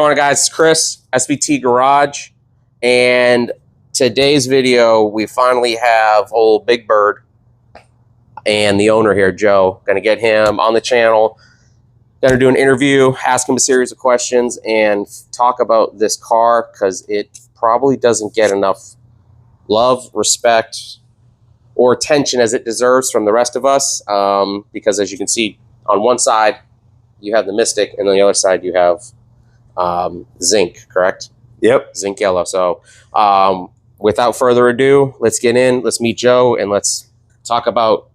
going on, guys? It's Chris, SVT Garage, and today's video, we finally have old Big Bird and the owner here, Joe. Going to get him on the channel. Going to do an interview, ask him a series of questions, and talk about this car because it probably doesn't get enough love, respect, or attention as it deserves from the rest of us. Because as you can see, on one side, you have the Mystic, and on the other side, you have Zinc, correct? Yep. Zinc yellow. So without further ado, let's get in, let's meet Joe, and let's talk about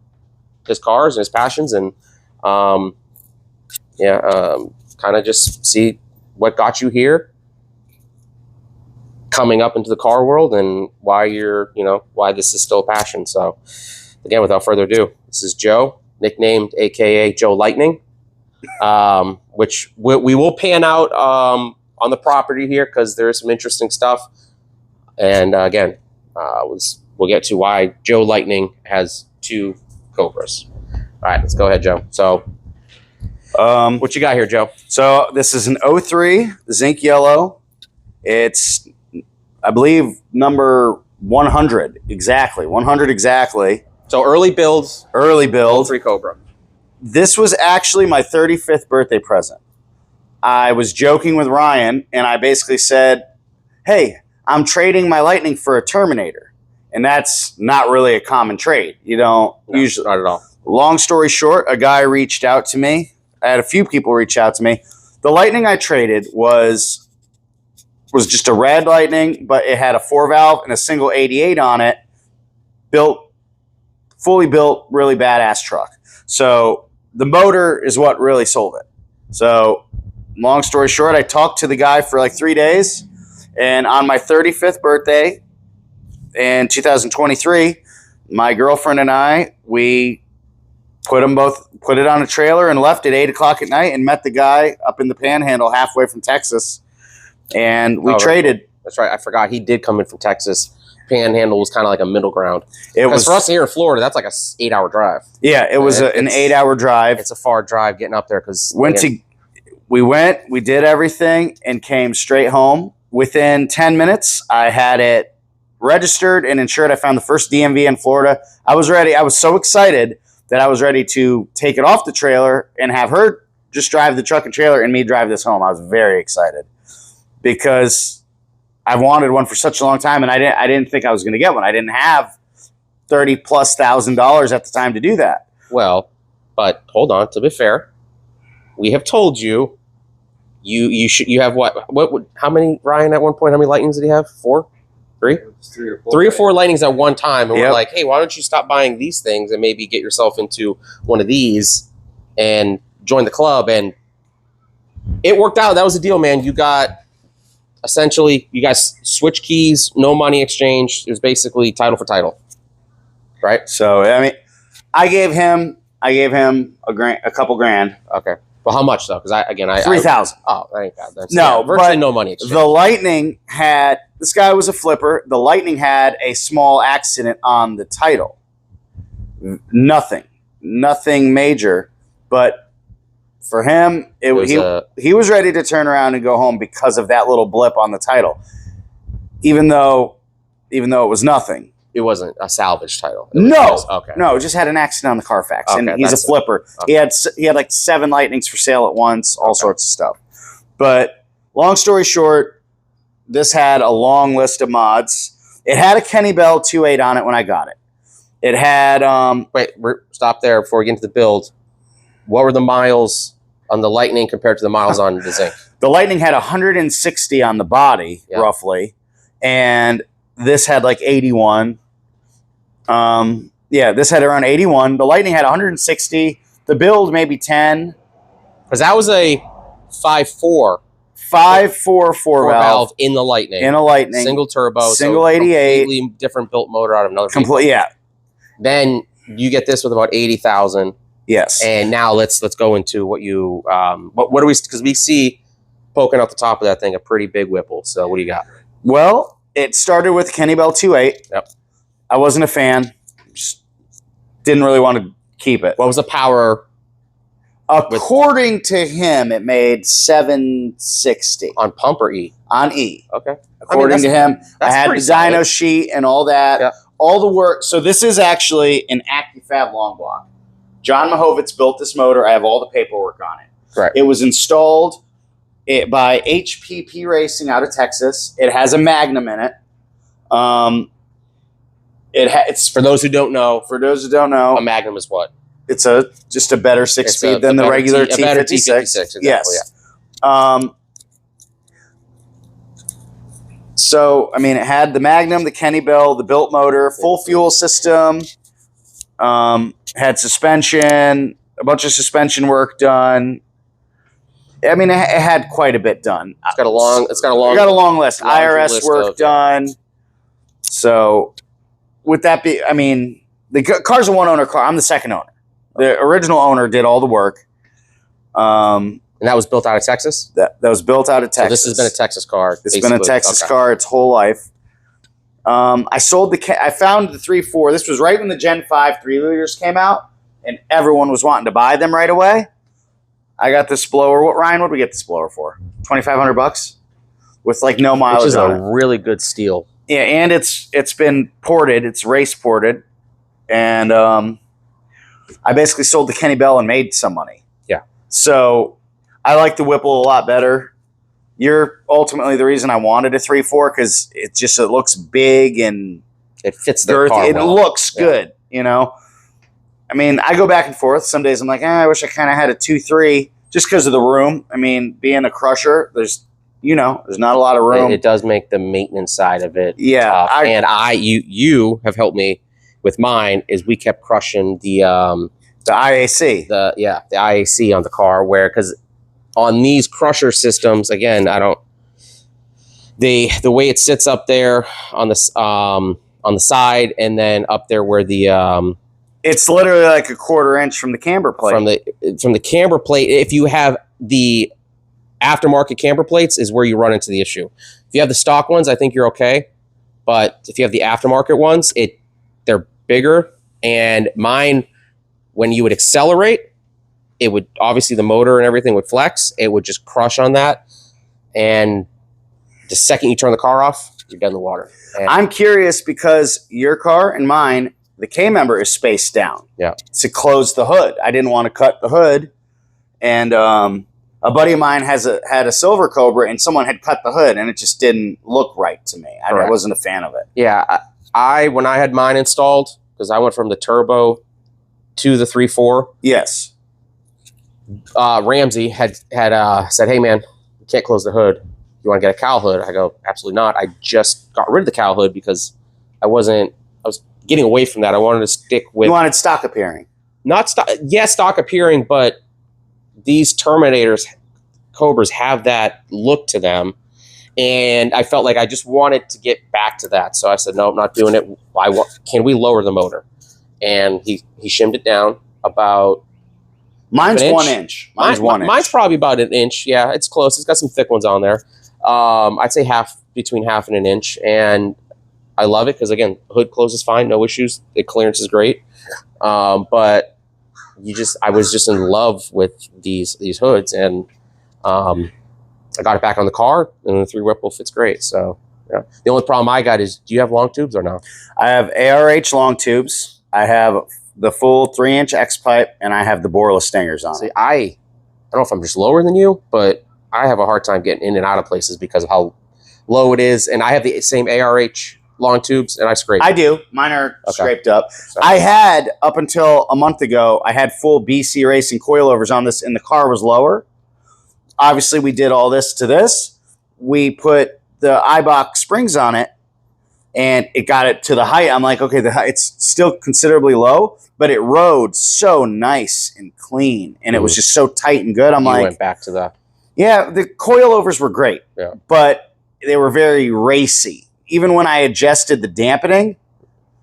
his cars and his passions, and kind of just see what got you here, coming up into the car world, and why you're, why this is still a passion. So again, without further ado, this is Joe, nicknamed AKA Joe Lightning. Which we will pan out on the property here because there's some interesting stuff. And again, we'll get to why Joe Lightning has two Cobras. All right, let's go ahead, Joe. So what you got here, Joe? So this is an 03 Zinc yellow. It's, I believe, number 100 exactly. 100 exactly. So early builds. Early build. 03 Cobra. This was actually my 35th birthday present. I was joking with Ryan, and I basically said, hey, I'm trading my Lightning for a Terminator. And that's not really a common trade. You don't usually. Not at all. Long story short, a guy reached out to me. I had a few people reach out to me. The Lightning I traded was just a red Lightning, but it had a 4-valve and a single 88 on it. Fully built, really badass truck. So the motor is what really sold it. So long story short, I talked to the guy for like 3 days. And on my 35th birthday in 2023, my girlfriend and I, we put it on a trailer and left at 8 o'clock at night and met the guy up in the Panhandle halfway from Texas. And we traded. Right. That's right. I forgot. He did come in from Texas. Panhandle was kind of like a middle ground. It was for us here in Florida. That's like a 8-hour drive. Yeah, it was an 8-hour drive. It's a far drive getting up there because we did everything and came straight home. Within 10 minutes, I had it registered and insured. I found the first DMV in Florida. I was ready. I was so excited that I was ready to take it off the trailer and have her just drive the truck and trailer and me drive this home. I was very excited because I've wanted one for such a long time, and I didn't think I was going to get one. I didn't have $30,000+ at the time to do that. Well, but hold on. To be fair, we have told you, you have what? How many, Ryan? At one point, how many Lightnings did he have? 4, 3, 3 or 4 Lightnings at one time, and we're like, hey, why don't you stop buying these things and maybe get yourself into one of these and join the club? And it worked out. That was the deal, man. You got. Essentially, you guys switch keys, no money exchange. It was basically title for title, right? So I mean, I gave him a couple grand. Okay. Well, how much though? Because I $3,000. Oh, thank God. That's virtually no money exchange. The Lightning had, this guy was a flipper. The Lightning had a small accident on the title. Nothing major, but. For him, he was ready to turn around and go home because of that little blip on the title. Even though it was nothing. It wasn't a salvage title. No, it just had an accident on the Carfax, and he's a flipper. Okay. He had like 7 Lightnings for sale at once, all sorts of stuff. But long story short, this had a long list of mods. It had a Kenny Bell 2.8 on it when I got it. It had stop there before we get into the build. What were the miles on the Lightning compared to the miles on the Zinc? The Lightning had 160 on the body, roughly, and this had like 81. This had around 81. The Lightning had 160. The build maybe 10. Because that was a 5.4. 5.4 4-valve in the Lightning. In a Lightning. Single turbo. Single 88. Completely different built motor out of another vehicle. Yeah. Then you get this with about 80,000. Yes. And now let's go into what you what do we, because we see poking out the top of that thing a pretty big Whipple. So what do you got? Well, it started with Kenny Bell 2.8. Yep. I wasn't a fan. Just didn't really want to keep it. What was the power According to him, it made 760 on pump or E. On E. Okay. According to him, I had the dyno sheet and all that. Yeah. All the work. So this is actually an AccuFab long block. John Mahovitz built this motor. I have all the paperwork on it. Correct. It was installed by HPP Racing out of Texas. It has a Magnum in it. It's for those who don't know. For those who don't know, a Magnum is what? It's just a better six-speed than the regular T56. Exactly, yes. Yeah. So, I mean, it had the Magnum, the Kenny Bell, the built motor, full fuel system, had suspension, a bunch of suspension work done. I mean, it had quite a bit done. It's got a long list. IRS work done. So, with that be, I mean, the car's a one-owner car. I'm the second owner. The original owner did all the work. And that was built out of Texas? That was built out of Texas. So this has been a Texas car. It's been a Texas car its whole life. I found the 3.4. This was right when the Gen 5 3-liters came out, and everyone was wanting to buy them right away. I got this blower. Ryan, what did we get this blower for? $2,500 with like no mileage. Which is a really good steal. Yeah, and it's been ported. It's race ported, and I basically sold the Kenny Bell and made some money. Yeah. So I like the Whipple a lot better. You're ultimately the reason I wanted a 3.4 because it looks big and it fits the car It well. looks good, you know. I mean, I go back and forth. Some days I'm like, I wish I kind of had a 2.3 just because of the room. I mean, being a crusher, there's not a lot of room. It does make the maintenance side of it tough. And you have helped me with mine is we kept crushing the IAC. The IAC on the car because on these crusher systems, again, the way it sits up there on the side and then up there where the it's literally like a 1/4 inch from the camber plate. From the camber plate, if you have the aftermarket camber plates is where you run into the issue. If you have the stock ones, I think you're okay. But if you have the aftermarket ones, they're bigger. And mine, when you would accelerate, it would obviously the motor and everything would flex. It would just crush on that. And the second you turn the car off, you're dead in the water. And I'm curious because your car and mine, the K member is spaced down. Yeah. To close the hood. I didn't want to cut the hood. And a buddy of mine had a silver Cobra and someone had cut the hood and it just didn't look right to me. I wasn't a fan of it. Yeah. When I had mine installed, because I went from the turbo to the 3.4. Yes. Ramsey had said, hey man, you can't close the hood. You want to get a cowl hood? I go, absolutely not. I just got rid of the cowl hood because I was getting away from that. I wanted to stick with. You wanted stock appearing. Not stock. Yeah, stock appearing, but these Terminators, Cobras have that look to them. And I felt like I just wanted to get back to that. So I said, no, I'm not doing it. Can we lower the motor? And he shimmed it down about. Mine's 1 inch. Mine's probably about an inch. Yeah, it's close. It's got some thick ones on there. I'd say between half and an inch. And I love it because, again, hood closes fine, no issues. The clearance is great. But I was just in love with these hoods. And I got it back on the car, and the 3 Whipple fits great. So, yeah. The only problem I got is, do you have long tubes or no? I have ARH long tubes. I have the full 3-inch X pipe, and I have the boreless stingers on it. I don't know if I'm just lower than you, but I have a hard time getting in and out of places because of how low it is. And I have the same ARH long tubes, and I scrape. I do. Mine are scraped up. So. I had, up until a month ago, I had full BC Racing coilovers on this, and the car was lower. Obviously, we did all this to this. We put the Eibach springs on it, and it got it to the height. I'm like, okay, it's still considerably low, but it rode so nice and clean, and it was just so tight and good. You went back to the... Yeah, the coilovers were great, but they were very racy. Even when I adjusted the dampening,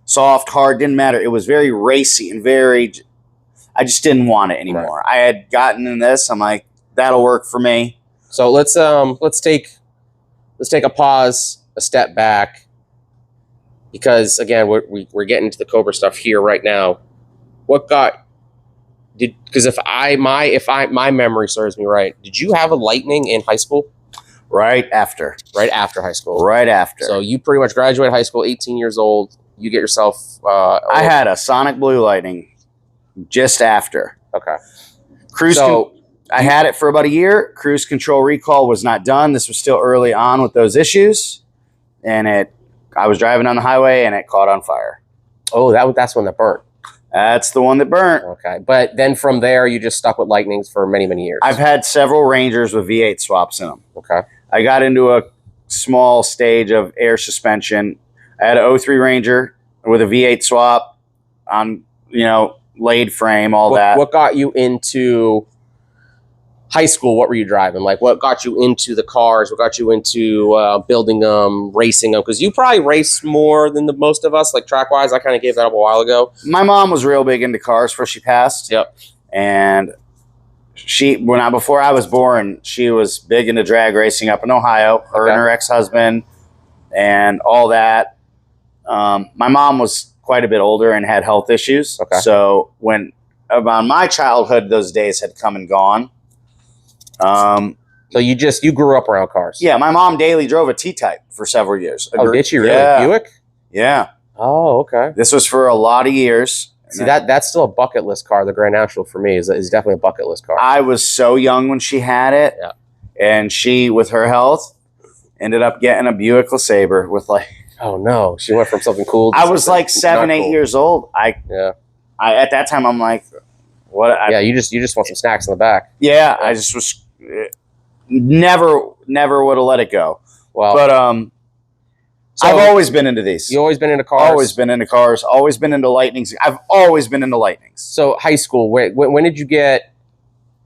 soft, hard, didn't matter. It was very racy and I just didn't want it anymore. Right. I had gotten in this. I'm like, that'll work for me. So let's take a pause, a step back, because again we're getting into the Cobra stuff here right now. What got Because if my memory serves me right, did you have a Lightning in high school? Right after high school. Right after. So you pretty much graduated high school, 18 years old. You get yourself. I had a Sonic Blue Lightning just after. Okay. I had it for about a year. Cruise control recall was not done. This was still early on with those issues, and I was driving on the highway and it caught on fire. Oh, that's when that burnt. That's the one that burnt. Okay, but then from there, you just stuck with Lightnings for many, many years. I've had several Rangers with V8 swaps in them. Okay. I got into a small stage of air suspension. I had an 03 Ranger with a V8 swap on, laid frame, that. What got you into high school? What were you driving? Like, what got you into the cars? What got you into building them, racing them? Because you probably race more than the most of us, like track-wise. I kind of gave that up a while ago. My mom was real big into cars before she passed. Yep. And before I was born, she was big into drag racing up in Ohio. Her and her ex-husband and all that. My mom was quite a bit older and had health issues. Okay. So when about my childhood, those days had come and gone. So you grew up around cars? Yeah, my mom daily drove a T-Type for several years. Oh, did she really? Yeah. Buick? Yeah. Oh, okay. This was for a lot of years. See, that's still a bucket list car. The Grand National for me is definitely a bucket list car. I was so young when she had it. Yeah. And she, with her health, ended up getting a Buick LeSabre with oh no, she went from something cool to I was like 7-8 years old. At that time I'm like, what? You just want some snacks in the back. Yeah, I just was never would have let it go. Well, but I've always been into these. You always been into cars? Always been into cars. Always been into Lightnings. I've always been into Lightnings. So high school, when did you get?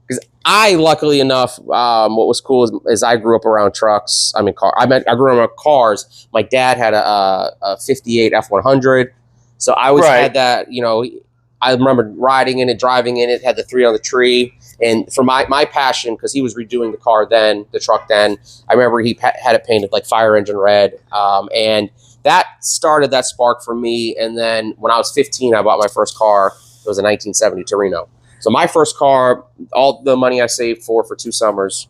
Because I, luckily enough, what was cool is I grew up around trucks. I grew up around cars. My dad had a 58 F100. So I always had that, I remember riding in it, driving in it, had the 3 on the tree. And for my passion, because he was redoing the truck then, I remember he had it painted like fire engine red. And that started that spark for me. And then when I was 15, I bought my first car. It was a 1970 Torino. So my first car, all the money I saved for 2 summers,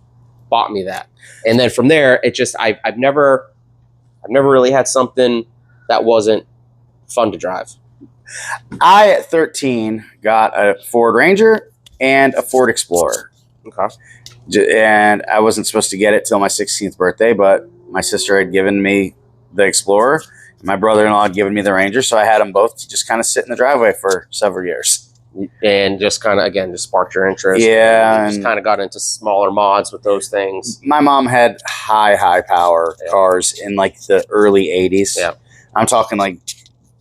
bought me that. And then from there, it just I've never really had something that wasn't fun to drive. I, at 13, got a Ford Ranger and a Ford Explorer. Okay. And I wasn't supposed to get it till my 16th birthday, but my sister had given me the Explorer. My brother-in-law had given me the Ranger, so I had them both to just kind of sit in the driveway for several years. And just kind of, again, just sparked your interest. Yeah. And just kind of got into smaller mods with those things. My mom had high power cars in like the early 80s. Yeah. I'm talking like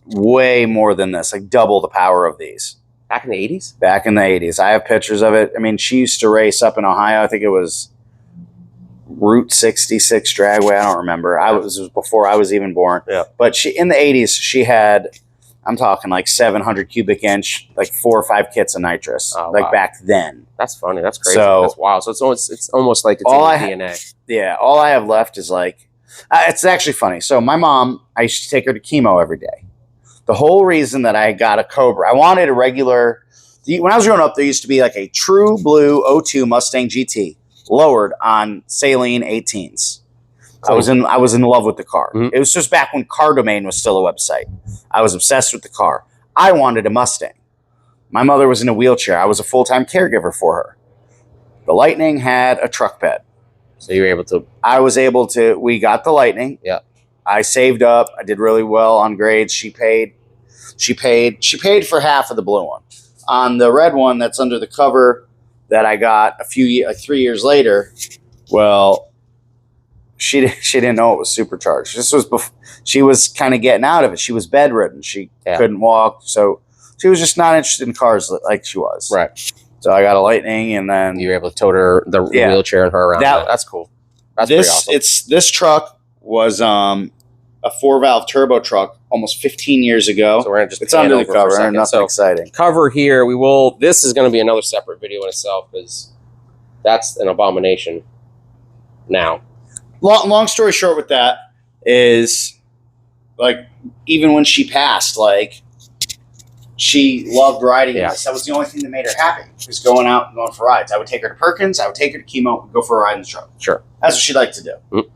way more than this, like double the power of these. Back in the 80s? Back in the 80s. I have pictures of it. I mean, she used to race up in Ohio. I think it was Route 66 Dragway. I don't remember. It was before I was even born. Yeah. But in the 80s, she had, I'm talking like 700 cubic inch, like 4 or 5 kits of nitrous, wow. Back then. That's funny. That's crazy. That's wild. So it's almost like it's in your DNA. Yeah. All I have left is like, it's actually funny. So my mom, I used to take her to chemo every day. The whole reason that I got a Cobra, I wanted a regular, when I was growing up, there used to be like a true blue 02 Mustang GT lowered on Saline 18s. Cool. I was in love with the car. Mm-hmm. It was just back when Car Domain was still a website. I was obsessed with the car. I wanted a Mustang. My mother was in a wheelchair. I was a full-time caregiver for her. The Lightning had a truck bed. So you were able to? I was able to. We got the Lightning. Yeah. I saved up. I did really well on grades. She paid for half of the blue one. On the red one that's under the cover that I got 3 years later, she didn't know it was supercharged. This was before, she was kind of getting out of it. She was bedridden. She couldn't walk, so she was just not interested in cars like she was. Right. So I got a Lightning, and then you were able to tote her the wheelchair and her around. That's cool. That's pretty awesome. This truck was a 4-valve turbo truck almost 15 years ago. So we're gonna just it's under the cover. Nothing exciting. Cover here. This is going to be another separate video in itself because that's an abomination. Now, long story short, with that is like even when she passed, like she loved riding Yeah. this. That was the only thing that made her happy, was going out and going for rides. I would take her to Perkins. I would take her to Chemo and go for a ride in the truck. Sure. That's what she liked to do. Mm.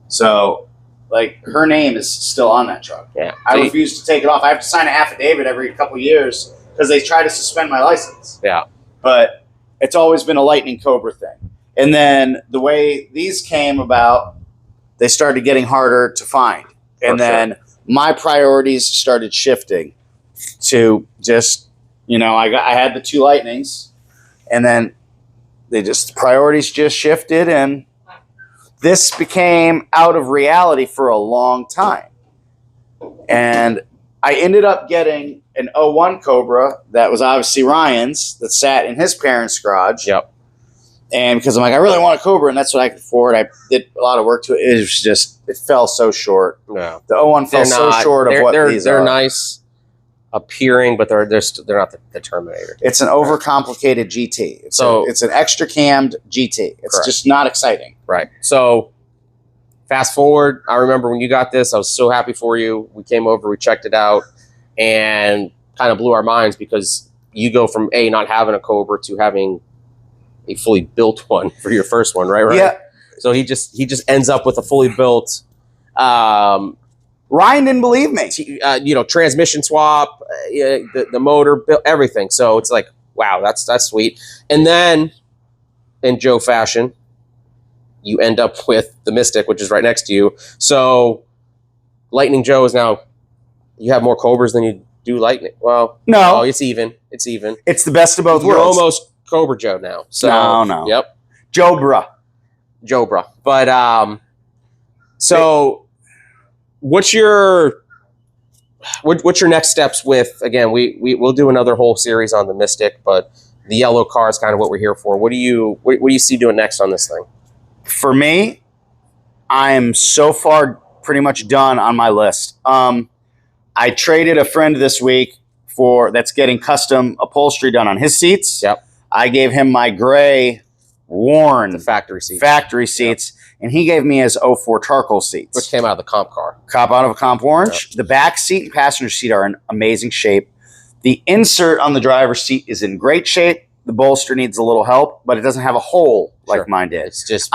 So, like, her name is still on that truck. Yeah. I refuse to take it off. I have to sign an affidavit every couple of years because they try to suspend my license. Yeah. But it's always been a Lightning Cobra thing. And then the way these came about, they started getting harder to find. And then my priorities started shifting to just, I had the 2 Lightnings, and then priorities just shifted, and this became out of reality for a long time. And I ended up getting an 01 Cobra that was obviously Ryan's, that sat in his parents' garage. Yep. And because I'm like, I really want a Cobra, and that's what I could afford. I did a lot of work to it. It was just, it fell so short. No. The 01 fell so short of what these are. They're nice appearing, but they're not the Terminator. It's an overcomplicated GT. It's an extra cammed GT. It's just not exciting. Right. So fast forward, I remember when you got this, I was so happy for you. We came over, we checked it out, and kind of blew our minds because you go from not having a Cobra to having a fully built one for your first one, right? Yeah. So he just ends up with a fully built. Ryan didn't believe me. Transmission swap, the motor, everything. So it's like, wow, that's sweet. And then, in Joe fashion, you end up with the Mystic, which is right next to you. So Lightning Joe is now, you have more Cobras than you do Lightning. Well, no, it's even. It's even. It's the best of both You're worlds. almost Cobra Joe now. So no. Yep. Jobra. But so what's your next steps with, again, we'll do another whole series on the Mystic, but the yellow car is kind of what we're here for. What do you see doing next on this thing? For me, I am so far pretty much done on my list. I traded a friend this week that's getting custom upholstery done on his seats. Yep. I gave him my gray worn The factory seats. And he gave me his 04 charcoal seats. Which came out of the comp car. Out of a comp orange. Yep. The back seat and passenger seat are in amazing shape. The insert on the driver's seat is in great shape. The bolster needs a little help, but it doesn't have a hole like mine did. It's just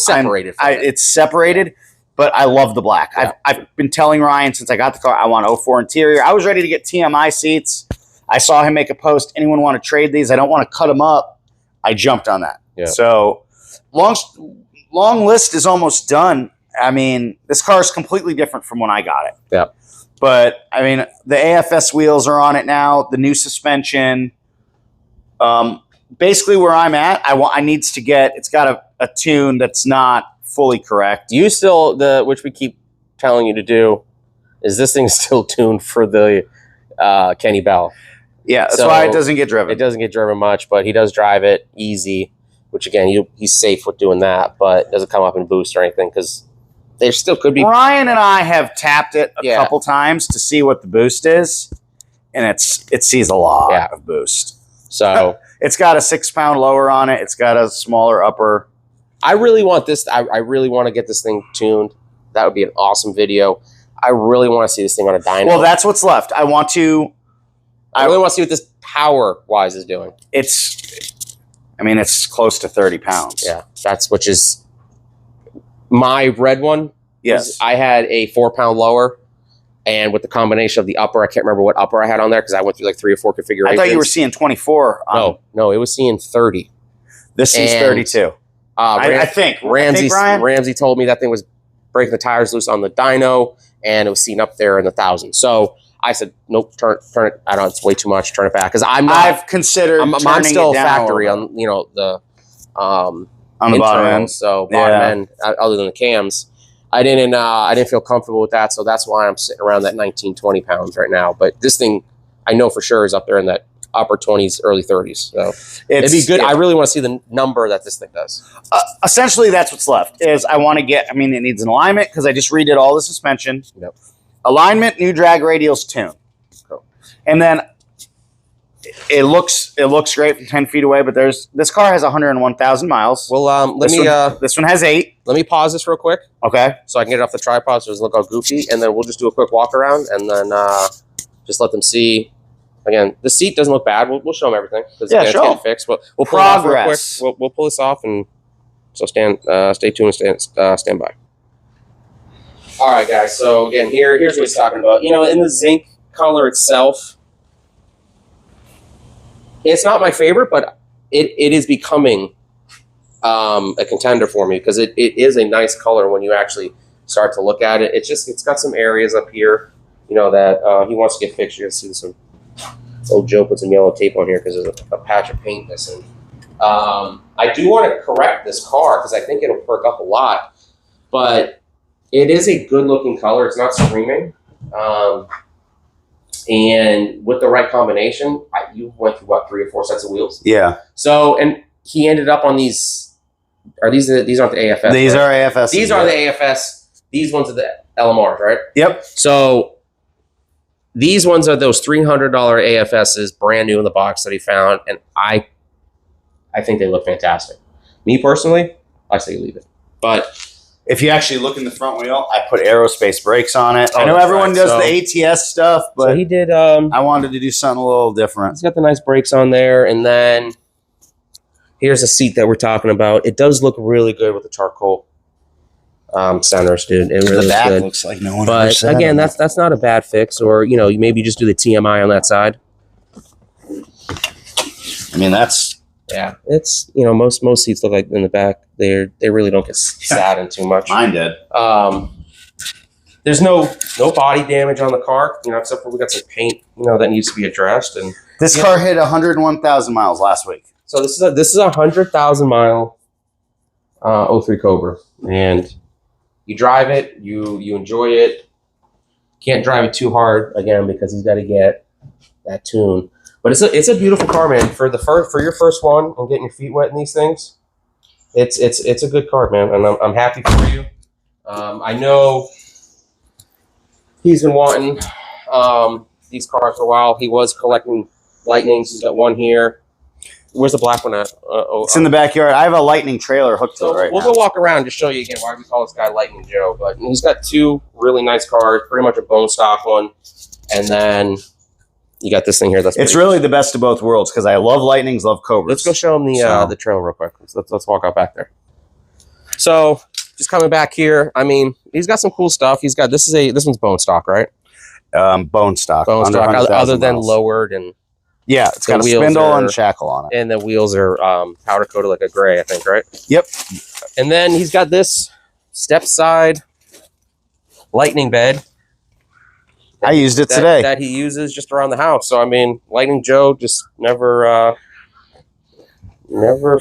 separated. It's separated, but I love the black. Yeah. I've been telling Ryan since I got the car, I want 04 interior. I was ready to get TMI seats. I saw him make a post. Anyone want to trade these? I don't want to cut them up. I jumped on that. Yeah. So long list is almost done. I mean, this car is completely different from when I got it. Yeah. But I mean, the AFS wheels are on it now. The new suspension. Basically, where I'm at, I needs to get. It's got a tune that's not fully correct. You still which we keep telling you to do, is this thing still tuned for the Kenny Bell? Yeah, that's why it doesn't get driven. It doesn't get driven much, but he does drive it easy, which again, he's safe with doing that, but it doesn't come up in boost or anything because there still could be. Ryan and I have tapped it a couple times to see what the boost is, and it sees a lot of boost. So it's got a 6-pound lower on it. It's got a smaller upper. I really want this. I really want to get this thing tuned. That would be an awesome video. I really want to see this thing on a dyno. Well, that's what's left. I really want to see what this power-wise is doing. It's close to 30 pounds. Yeah, which is my red one. Yes. I had a 4-pound lower, and with the combination of the upper, I can't remember what upper I had on there because I went through like 3 or 4 configurations. I thought you were seeing 24. No, it was seeing 30. This sees 32. I think. Ramsey told me that thing was breaking the tires loose on the dyno, and it was seen up there in the thousands. So I said, nope, turn it. I don't. It's way too much. Turn it back because I've considered. I'm still factory on the on the bottom end. So bottom end, other than the cams, I didn't feel comfortable with that. So that's why I'm sitting around that 19, 20 pounds right now. But this thing, I know for sure is up there in that upper 20s, early 30s. So it'd be good. I really want to see the number that this thing does. Essentially, that's what's left. Is I want to get. It needs an alignment because I just redid all the suspension. Yep. Alignment, new drag radials, tune. Cool. And then it looks great from 10 feet away, but this car has 101,000 miles. Well, this one has 8. Let me pause this real quick. Okay. So I can get it off the tripod so it doesn't look all goofy, and then we'll just do a quick walk around and then just let them see Again, the seat doesn't look bad. We'll show them everything. Yeah, it's show getting 'em. fixed. We'll pull it off real quick. Progress. We'll pull this off, and so stay tuned and stand by. All right, guys. So again, here's what he's talking about. You know, in the zinc color itself, it's not my favorite, but it is becoming a contender for me because it is a nice color when you actually start to look at it. It's got some areas up here, you know, that he wants to get fixed. You can see some old Joe put some yellow tape on here because there's a patch of paint missing. I do want to correct this car because I think it'll perk up a lot, but it is a good looking color. It's not screaming. And with the right combination, you went through what, 3 or 4 sets of wheels? Yeah. So, and he ended up on these. These aren't the AFS? These right? are AFS. These are the AFS. These ones are the LMRs, right? Yep. So these ones are those $300 AFSs, brand new in the box that he found, and I think they look fantastic. Me personally, I say leave it. But if you actually look in the front wheel, I put aerospace brakes on it. Oh, I know that's everyone right. does So- the ATS stuff, but so he did. I wanted to do something a little different. He's got the nice brakes on there, and then here's a seat that we're talking about. It does look really good with the charcoal centers, dude. It really The back looks good. looks like no one ever But sat again, on it. that's not a bad fix, or you know, you maybe just do the TMI on that side. I mean, that's Yeah, it's, you know, most seats look like in the back they really don't get sat in too much. mine did. There's no body damage on the car, you know, except for we got some paint, you know, that needs to be addressed. And This Yeah. car hit 101,000 miles last week. so this is a 100,000 mile 03 Cobra, and you drive it, you enjoy it. Can't drive it too hard again because he's got to get that tune. But it's a beautiful car, man. For your first one and getting your feet wet in these things, it's a good car, man. And I'm happy for you. I know he's been wanting these cars for a while. He was collecting Lightnings. He's got one here. Where's the black one at? It's in the backyard. I have a Lightning trailer hooked to So it right we'll now. go walk around to show you again why we call this guy Lightning Joe. But he's got 2 really nice cars, pretty much a bone stock one, and then you got this thing here. That's It's pretty- really the best of both worlds because I love Lightnings, love Cobras. Let's go show him So- the trail real quick. Let's walk out back there. So just coming back here, I mean, he's got some cool stuff. He's got this one's bone stock, right? Bone stock. Bone under stock, 100,000 other than miles. lowered, and Yeah, it's got a the wheels spindle are- and shackle on it. the wheels are powder coated like a gray, I think, right? Yep. And then he's got this step side lightning bed. I used it today. That he uses just around the house. So I mean, Lightning Joe just never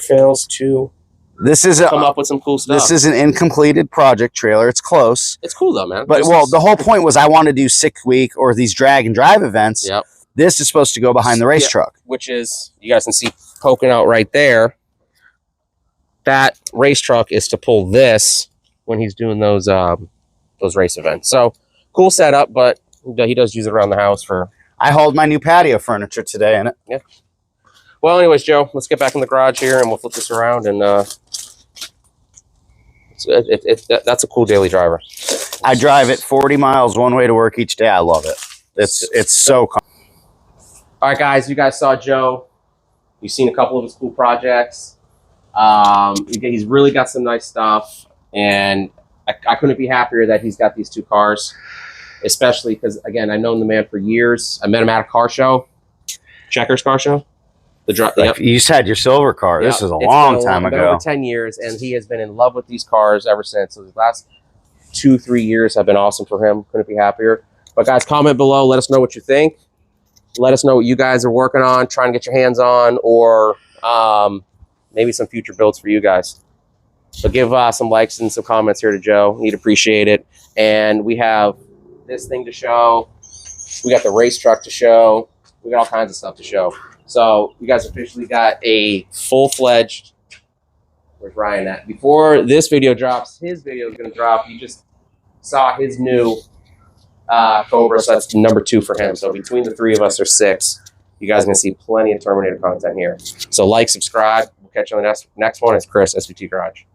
fails to This is come up with some cool stuff. This is an incompleted project trailer. It's close. It's cool though, man. But, This well, is- the whole point was I want to do 6 week or these drag and drive events. Yep. This is supposed to go behind the race Yeah. truck. Which is, you guys can see poking out right there. That race truck is to pull this when he's doing those race events. So cool setup, but he does use it around the house for. I hauled my new patio furniture today in it. Well, anyways, Joe, let's get back in the garage here and we'll flip this around, and that's a cool daily driver. I drive it 40 miles one way to work each day. I love it. It's so All right, guys, you guys saw Joe. You've seen a couple of his cool projects. He's really got some nice stuff, and I couldn't be happier that he's got these 2 cars, especially because, again, I've known the man for years. I met him at a car show, Checkers car show. Yep. You said your silver car. This Yeah, is a it's long been time been ago. over 10 years, and he has been in love with these cars ever since. So the last 2-3 years have been awesome for him. Couldn't be happier. But guys, comment below. Let us know what you think. Let us know what you guys are working on, trying to get your hands on, or maybe some future builds for you guys. But give some likes and some comments here to Joe. He'd appreciate it. And we have this thing to show. We got the race truck to show. We got all kinds of stuff to show. So you guys officially got a full-fledged. Where's Ryan at? Before this video drops, his video is going to drop. You just saw his new Cobra, so that's number 2 for him. So between the 3 of us, there's 6. You guys are going to see plenty of Terminator content here. So like, subscribe. We'll catch you on the next one. It's Chris, SVT Garage.